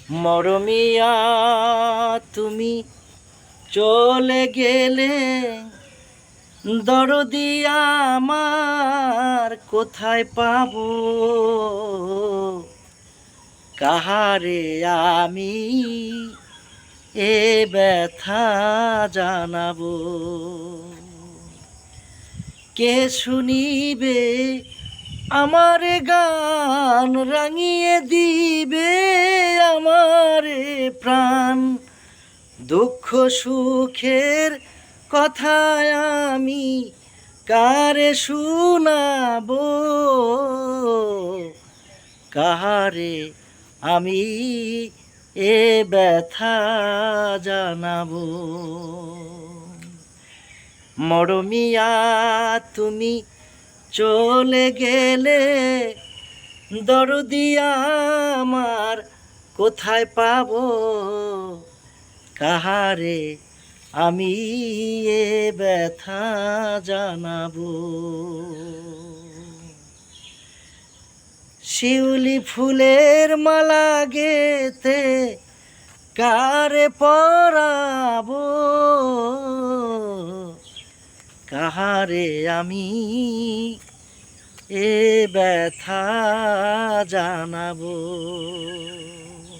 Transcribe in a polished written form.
মরমিয়া তুমি চলে গেলে, দরদি আমার কোথায় পাবো? কাহারে আমি এ ব্যথা জানাবো? কে শুনিবে আমার গান, রাঙিয়ে দিবে আমারে প্রাণ? দুঃখ সুখের কথায় আমি কারে শুনাবো? কাহারে আমি এ ব্যথা জানাবো? মরমিয়া তুমি চলে গেলে, দরদি আমার কোথায় পাবো? কাহারে আমি এ ব্যথা জানাবো? শিউলি ফুলের মালা গেতে কারে পরাবো? কাহারে আমি এ ব্যথা জানাবো?